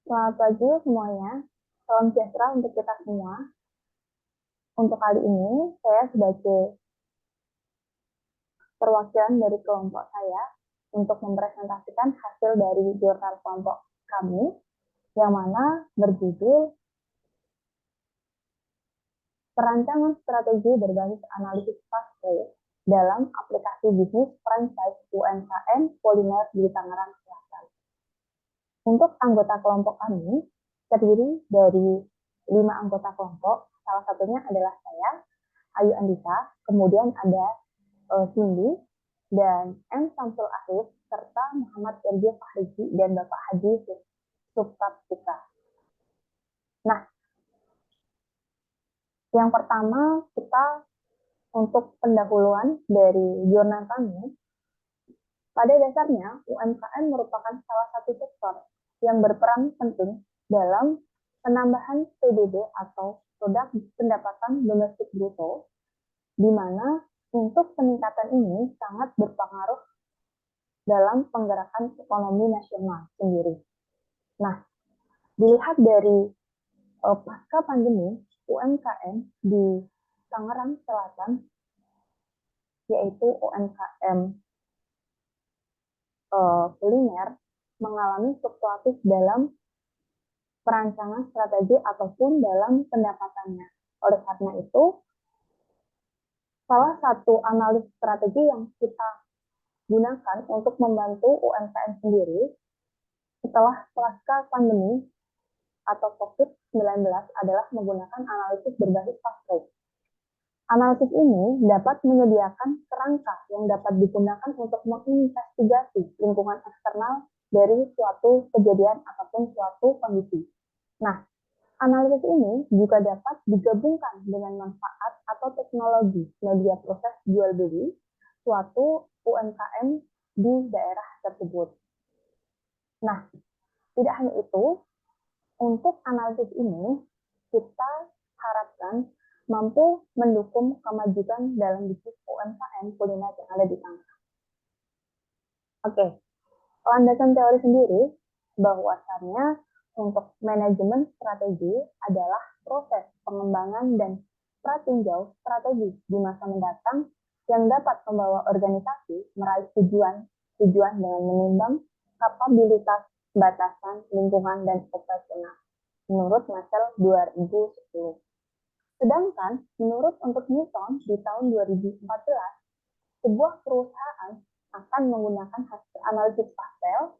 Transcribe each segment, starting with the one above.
Selamat pagi semuanya, salam sejahtera untuk kita semua. Untuk kali ini, saya sebagai perwakilan dari kelompok saya untuk mempresentasikan hasil dari jurnal kelompok kami, yang mana berjudul Perancangan Strategi Berbasis Analisis Pasca dalam Aplikasi Bisnis Franchise UMKM Kuliner di Tangerang Selatan. Untuk anggota kelompok kami, terdiri dari 5 anggota kelompok, salah satunya adalah saya, Ayu Andika, kemudian ada Cindy, dan M. Samsul Arif, serta Muhammad Irgi Fahriji dan Bapak Haji Suptatika. Nah, yang pertama kita untuk pendahuluan dari jurnal kami, pada dasarnya UMKM merupakan salah satu sektor yang berperan penting dalam penambahan PDB atau produk pendapatan domestik bruto, di mana untuk peningkatan ini sangat berpengaruh dalam penggerakan ekonomi nasional sendiri. Nah, dilihat dari pasca pandemi, UMKM di Tangerang Selatan, yaitu UMKM kuliner, mengalami fluktuatif dalam perancangan strategi ataupun dalam pendapatannya. Oleh karena itu, salah satu analis strategi yang kita gunakan untuk membantu UMKM sendiri setelah pasca pandemi atau COVID-19 adalah menggunakan analisis berbasis fast rate. Analisis ini dapat menyediakan kerangka yang dapat digunakan untuk menginvestigasi lingkungan eksternal dari suatu kejadian ataupun suatu kondisi. Nah, analisis ini juga dapat digabungkan dengan manfaat atau teknologi media proses jual beli suatu UMKM di daerah tersebut. Nah, tidak hanya itu, untuk analisis ini kita harapkan mampu mendukung kemajuan dalam bisnis UMKM kuliner yang ada di Tangerang. Oke, landasan teori sendiri bahwasannya untuk manajemen strategi adalah proses pengembangan dan pratinjau strategi di masa mendatang yang dapat membawa organisasi meraih tujuan dengan menimbang kapabilitas, batasan, lingkungan, dan operasional menurut Marshall 2010. Sedangkan menurut untuk Newton di tahun 2014, sebuah perusahaan akan menggunakan hasil analisis Pascal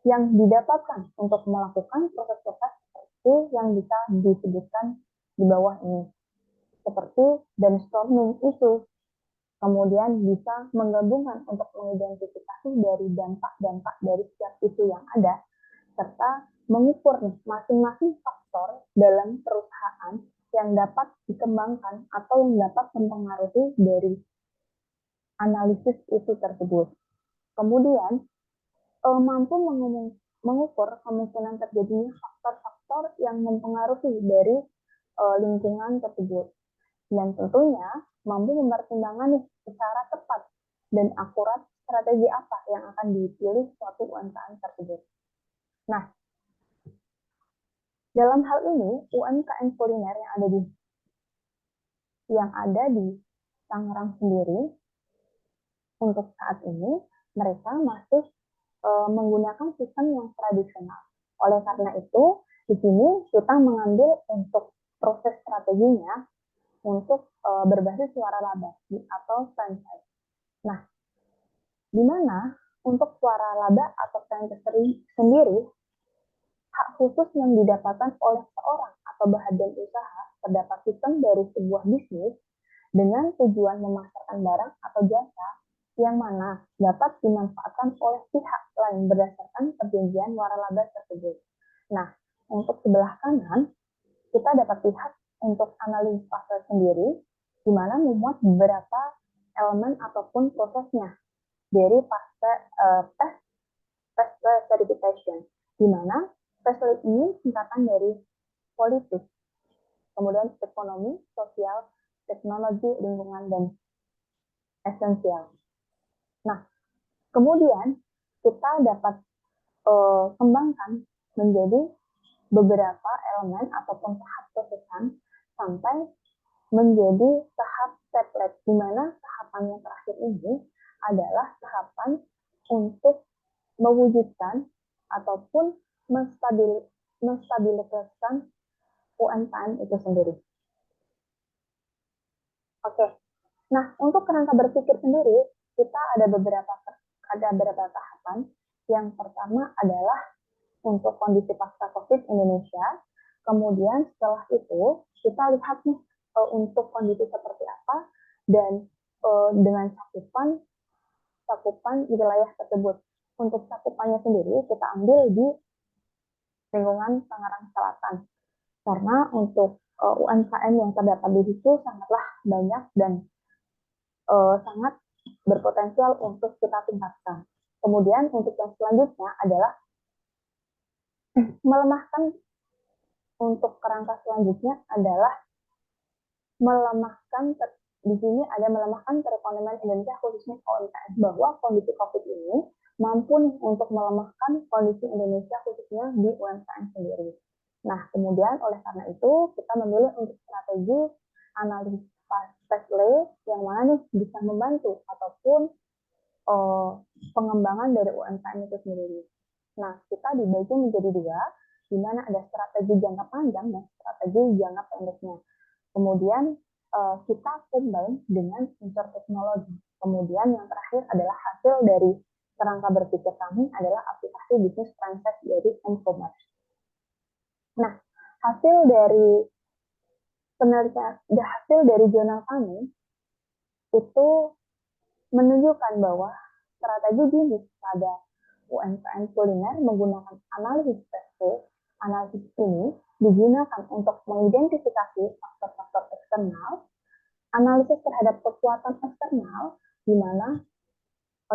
yang didapatkan untuk melakukan proses-proses seperti yang bisa disebutkan di bawah ini, seperti brainstorming isu, kemudian bisa menggabungkan untuk mengidentifikasi dari dampak-dampak dari setiap isu yang ada, serta mengukur masing-masing faktor dalam perusahaan yang dapat dikembangkan atau yang dapat mempengaruhi dari analisis isu tersebut. Kemudian, mampu mengukur kemungkinan terjadinya faktor-faktor yang mempengaruhi dari lingkungan tersebut. Dan tentunya mampu mempertimbangkan secara tepat dan akurat strategi apa yang akan dipilih suatu UMKM tersebut. Nah, dalam hal ini, UMKM kuliner yang ada di Tangerang sendiri, untuk saat ini, mereka masih menggunakan sistem yang tradisional. Oleh karena itu, di sini kita mengambil untuk proses strateginya untuk berbasis suara laba atau franchise. Nah, di mana untuk suara laba atau franchise sendiri, hak khusus yang didapatkan oleh seorang atau badan usaha terdapat sistem dari sebuah bisnis dengan tujuan memasarkan barang atau jasa yang mana dapat dimanfaatkan oleh pihak lain berdasarkan perjanjian waralaba tersebut. Nah, untuk sebelah kanan, kita dapat lihat untuk analisis pasar sendiri, di mana memuat beberapa elemen ataupun prosesnya dari test verification, di mana test ini singkatan dari politik, kemudian ekonomi, sosial, teknologi, lingkungan, dan esensial. Nah, kemudian kita dapat kembangkan menjadi beberapa elemen ataupun tahap prosesan sampai menjadi tahap template, di mana tahapan yang terakhir ini adalah tahapan untuk mewujudkan ataupun menstabilisasikan UMKM itu sendiri. Oke, nah untuk kerangka berpikir sendiri, kita ada beberapa tahapan. Yang pertama adalah untuk kondisi pasca COVID Indonesia. Kemudian setelah itu kita lihat nih untuk kondisi seperti apa dan dengan cakupan wilayah tersebut. Untuk cakupannya sendiri kita ambil di lingkungan Tangerang Selatan. Karena untuk UMKM yang terdapat di situ sangatlah banyak dan sangat berpotensial untuk kita tingkatkan. Kemudian untuk yang selanjutnya adalah melemahkan, untuk kerangka selanjutnya adalah di sini ada melemahkan perekonomian Indonesia khususnya UMKM, bahwa kondisi COVID ini mampu untuk melemahkan kondisi Indonesia khususnya di UMKM sendiri. Nah, kemudian oleh karena itu kita memilih untuk strategi analisis Tesla yang mana nih bisa membantu ataupun pengembangan dari UMKM itu sendiri. Nah, kita dibagi menjadi dua, di mana ada strategi jangka panjang dan strategi jangka pendeknya. Kemudian kita combine dengan unsur teknologi. Kemudian yang terakhir adalah hasil dari kerangka berpikir kami adalah aplikasi bisnis franchise dari e-commerce. Nah, hasil dari jurnal kami itu menunjukkan bahwa strategi bisnis pada UMKM kuliner menggunakan analisis TSP. Analisis ini digunakan untuk mengidentifikasi faktor-faktor eksternal, analisis terhadap kekuatan eksternal, di mana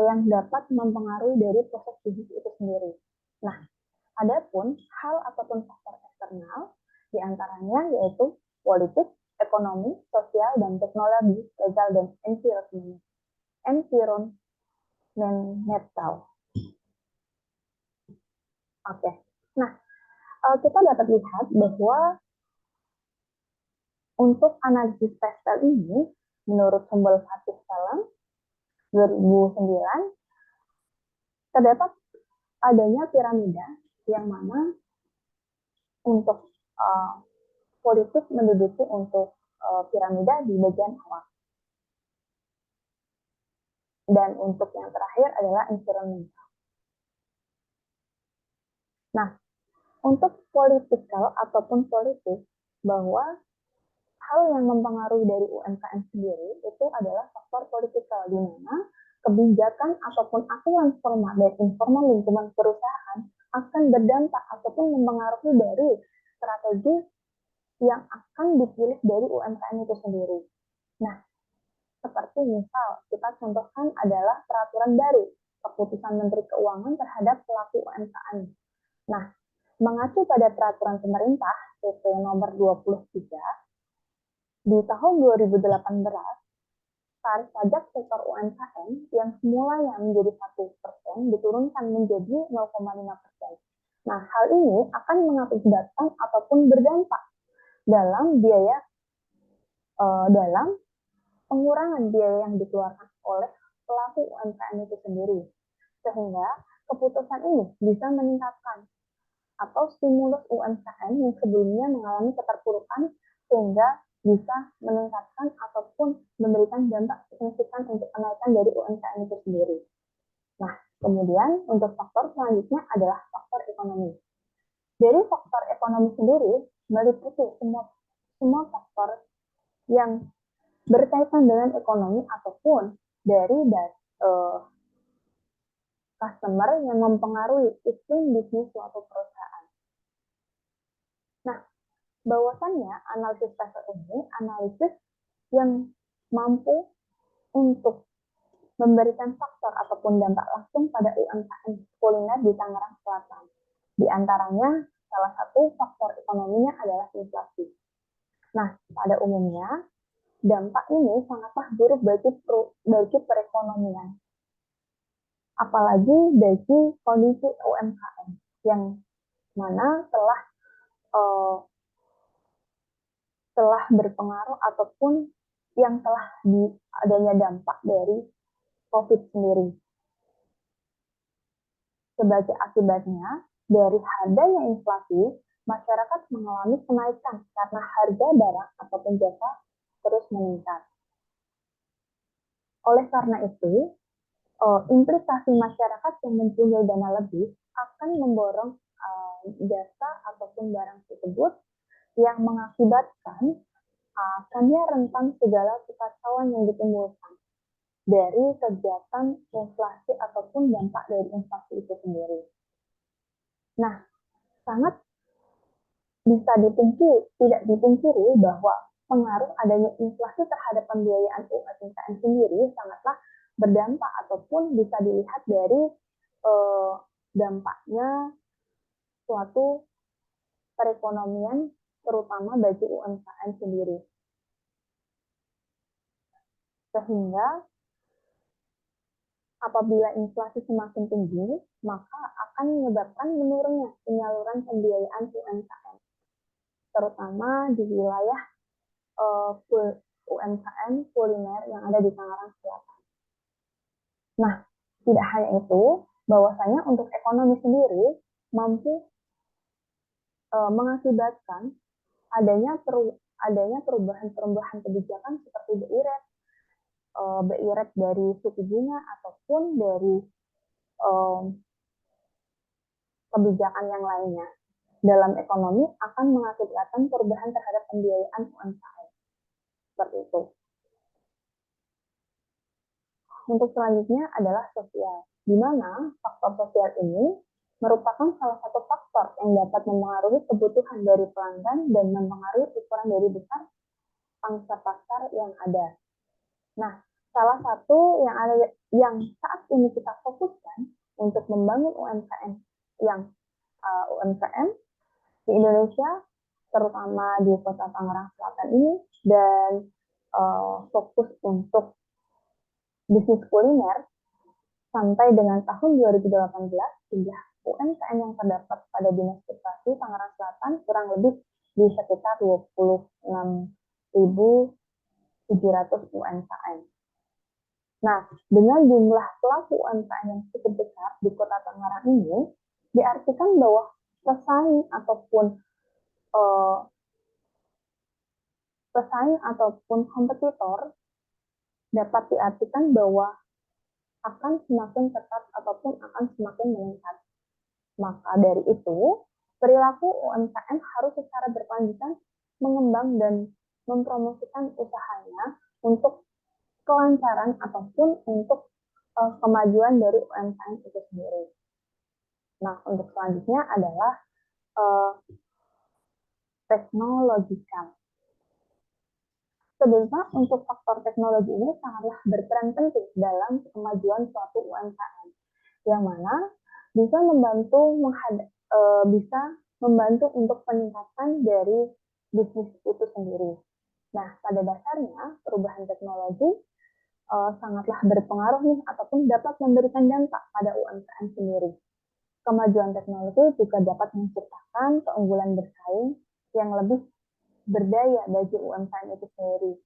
yang dapat mempengaruhi dari proses bisnis itu sendiri. Nah, adapun hal ataupun faktor eksternal, diantaranya yaitu politik, ekonomi, sosial, dan teknologi, legal, dan environmental. Oke, nah kita dapat lihat bahwa untuk analisis Pestel ini, menurut Humboldt Salem 2009, terdapat adanya piramida yang mana untuk politik menduduki untuk piramida di bagian awal. Dan untuk yang terakhir adalah environmental. Nah, untuk politikal ataupun politik, bahwa hal yang mempengaruhi dari UMKM sendiri itu adalah faktor politikal, di mana kebijakan ataupun aturan formal dan informal lingkungan perusahaan akan berdampak ataupun mempengaruhi dari strategi yang akan dipilih dari UMKM itu sendiri. Nah, seperti misal kita contohkan adalah peraturan baru keputusan Menteri Keuangan terhadap pelaku UMKM. Nah, mengacu pada peraturan pemerintah PP nomor 23 di tahun 2018, tarif pajak sektor UMKM yang semulanya menjadi 1% diturunkan menjadi 0,5%. Nah, hal ini akan mengakibatkan ataupun berdampak dalam pengurangan biaya yang dikeluarkan oleh pelaku UMKM itu sendiri. Sehingga keputusan ini bisa meningkatkan atau stimulus UMKM yang sebelumnya mengalami keterpurukan sehingga bisa meningkatkan ataupun memberikan dampak signifikan untuk kenaikan dari UMKM itu sendiri. Nah, kemudian untuk faktor selanjutnya adalah faktor ekonomi. Dari faktor ekonomi sendiri meliputi semua faktor yang berkaitan dengan ekonomi ataupun dari customer yang mempengaruhi iklim bisnis suatu perusahaan. Nah, bahwasannya analisis pasar ini analisis yang mampu untuk memberikan faktor ataupun dampak langsung pada UMKM kuliner di Tangerang Selatan. Di antaranya, salah satu faktor ekonominya adalah inflasi. Nah, pada umumnya, dampak ini sangatlah buruk bagi perekonomian. Apalagi bagi kondisi UMKM yang mana telah telah berpengaruh ataupun yang telah adanya dampak dari COVID sendiri. Sebagai akibatnya, dari harganya inflasi, masyarakat mengalami kenaikan karena harga barang ataupun jasa terus meningkat. Oleh karena itu, implikasi masyarakat yang mempunyai dana lebih akan memborong jasa ataupun barang tersebut yang mengakibatkan akannya rentan segala kekacauan yang ditimbulkan dari kegiatan inflasi ataupun dampak dari inflasi itu sendiri. Nah, sangat bisa tidak dipungkiri bahwa pengaruh adanya inflasi terhadap pembiayaan UMKM sendiri sangatlah berdampak ataupun bisa dilihat dari dampaknya suatu perekonomian terutama bagi UMKM sendiri. Sehingga apabila inflasi semakin tinggi, maka akan menyebabkan menurunnya penyaluran pembiayaan UMKM, terutama di wilayah UMKM kuliner yang ada di Tangerang Selatan. Nah, tidak hanya itu, bahwasanya untuk ekonomi sendiri mampu mengakibatkan adanya perubahan kebijakan seperti BI rate dari suku bunga ataupun dari kebijakan yang lainnya dalam ekonomi akan mengakibatkan perubahan terhadap pembiayaan UMKM. Seperti itu. Untuk selanjutnya adalah sosial, di mana faktor sosial ini merupakan salah satu faktor yang dapat mempengaruhi kebutuhan dari pelanggan dan mempengaruhi ukuran dari besar pangsa pasar yang ada. Nah, salah satu yang saat ini kita fokuskan untuk membangun UMKM UMKM di Indonesia, terutama di Kota Tangerang Selatan ini, dan fokus untuk bisnis kuliner. Sampai dengan tahun 2018, jumlah UMKM yang terdapat pada Dinas Koperasi Tangerang Selatan kurang lebih di sekitar 26.700 UMKM. Nah, dengan jumlah pelaku UMKM yang cukup besar di Kota Tangerang ini, diartikan bahwa pesaing ataupun kompetitor dapat diartikan bahwa akan semakin ketat ataupun akan semakin meningkat. Maka dari itu, perilaku UMKM harus secara berkelanjutan mengembang dan mempromosikan usahanya untuk kelancaran ataupun untuk kemajuan dari UMKM itu sendiri. Nah, untuk selanjutnya adalah teknologikal. Sebenarnya untuk faktor teknologi ini sangatlah berperan penting dalam kemajuan suatu UMKM, yang mana bisa membantu untuk peningkatan dari bisnis itu sendiri. Nah, pada dasarnya perubahan teknologi sangatlah berpengaruh nih ataupun dapat memberikan dampak pada UMKM sendiri. Kemajuan teknologi juga dapat menciptakan keunggulan bersaing yang lebih berdaya bagi UMKM itu sendiri,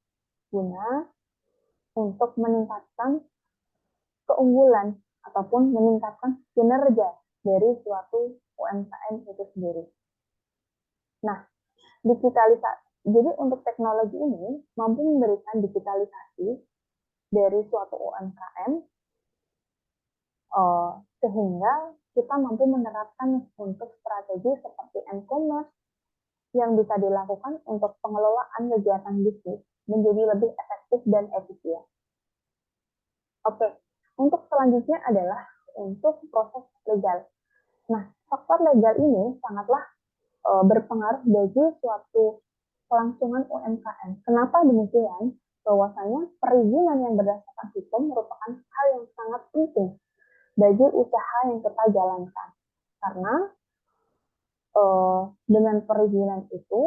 guna untuk meningkatkan keunggulan ataupun meningkatkan kinerja dari suatu UMKM itu sendiri. Nah, jadi untuk teknologi ini mampu memberikan digitalisasi dari suatu UMKM sehingga kita mampu menerapkan untuk strategi seperti e-commerce yang bisa dilakukan untuk pengelolaan kegiatan bisnis menjadi lebih efektif dan efisien. Oke, untuk selanjutnya adalah untuk proses legal. Nah, faktor legal ini sangatlah berpengaruh bagi suatu kelangsungan UMKM. Kenapa demikian? Bahwasanya perizinan yang berdasarkan hukum merupakan hal yang sangat penting bagi usaha yang kita jalankan. Karena dengan perizinan itu,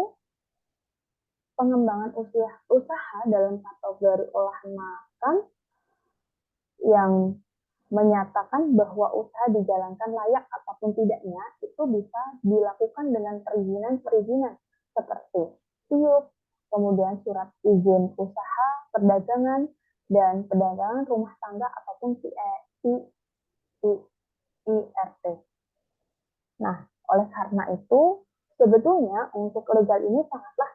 pengembangan usaha dalam kategori olahan makan yang menyatakan bahwa usaha dijalankan layak ataupun tidaknya itu itu bisa dilakukan dengan perizinan-perizinan seperti SIUP, kemudian surat izin usaha, perdagangan, dan perdagangan rumah tangga ataupun IRT. Nah, oleh karena itu, sebetulnya untuk legal ini sangatlah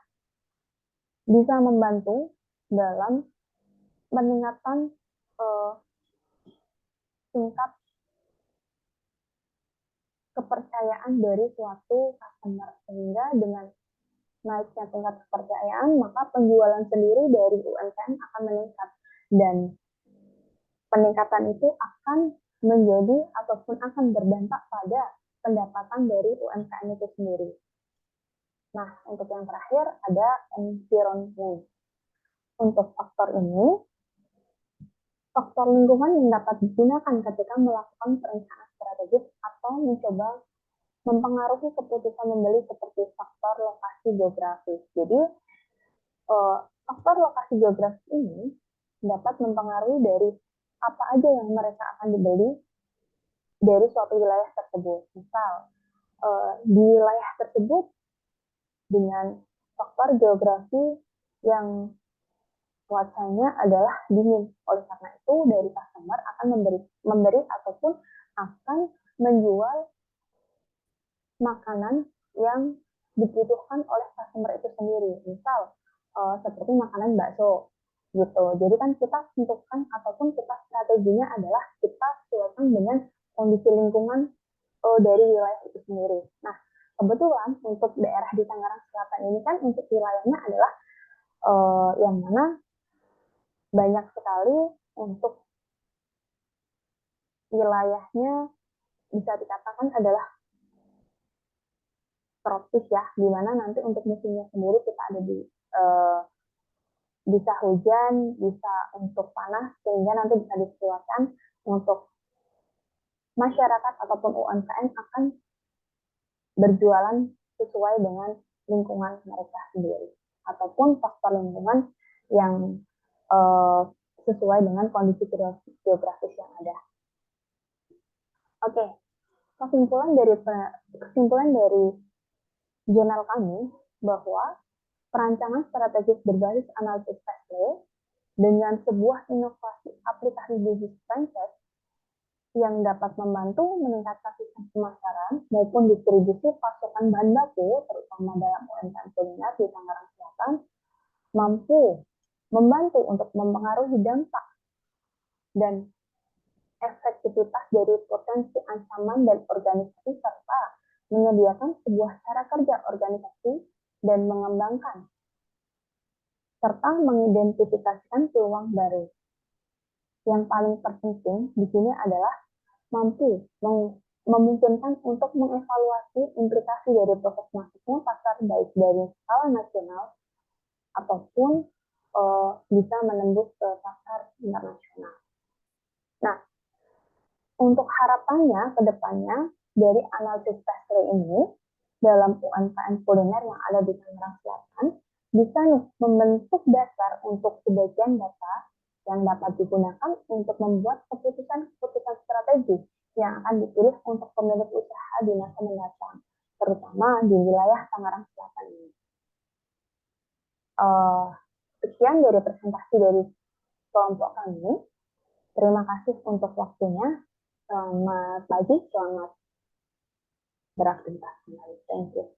bisa membantu dalam meningkatkan tingkat kepercayaan dari suatu customer, sehingga dengan naiknya tingkat kepercayaan maka penjualan sendiri dari UMKM akan meningkat, dan peningkatan itu akan menjadi ataupun akan berdampak pada pendapatan dari UMKM itu sendiri. Nah, untuk yang terakhir ada environment. Untuk faktor ini, faktor lingkungan yang dapat digunakan ketika melakukan perencanaan strategis atau mencoba mempengaruhi keputusan membeli seperti faktor lokasi geografis. Jadi, faktor lokasi geografis ini dapat mempengaruhi dari apa aja yang mereka akan dibeli dari suatu wilayah tersebut. Misal, di wilayah tersebut dengan faktor geografi yang cuacanya adalah dingin. Oleh karena itu, dari customer akan memberi ataupun akan menjual makanan yang dibutuhkan oleh customer itu sendiri. Misal, seperti makanan bakso gitu. Jadi kan kita tentukan ataupun kita strateginya adalah kita sesuaikan dengan kondisi lingkungan dari wilayah itu sendiri. Nah, kebetulan untuk daerah di Tangerang Selatan ini kan untuk wilayahnya adalah yang mana banyak sekali untuk wilayahnya bisa dikatakan adalah tropis ya, di mana nanti untuk musimnya sendiri kita ada di bisa hujan, bisa untuk panas, sehingga nanti bisa disesuaikan untuk masyarakat ataupun UMKM akan berjualan sesuai dengan lingkungan mereka sendiri, ataupun faktor lingkungan yang sesuai dengan kondisi geografis yang ada. Oke, kesimpulan dari jurnal kami bahwa perancangan strategis berbasis analisis Fairplay dengan sebuah inovasi aplikasi bisnis franchise yang dapat membantu meningkatkan sistem pemasaran maupun distribusi pasokan bahan baku, terutama dalam UMKM kuliner di Tangerang Selatan, mampu membantu untuk mempengaruhi dampak dan efektivitas dari potensi ancaman dan organisasi, serta menyediakan sebuah cara kerja organisasi dan mengembangkan serta mengidentifikasikan peluang baru. Yang paling terpenting di sini adalah mampu memungkinkan untuk mengevaluasi implikasi dari proses masuknya pasar baik dari skala nasional ataupun bisa menembus ke pasar internasional. Nah, untuk harapannya ke depannya dari analisis Fairplay ini dalam UMKM kuliner yang ada di Tangerang Selatan bisa nih membentuk dasar untuk sebagian data yang dapat digunakan untuk membuat keputusan-keputusan strategis yang akan dipilih untuk pemilik usaha di masa mendatang, terutama di wilayah Tangerang Selatan ini. Sekian dari presentasi dari kelompok kami. Terima kasih untuk waktunya. Selamat pagi, selamat beraktivitas kembali. Thank you.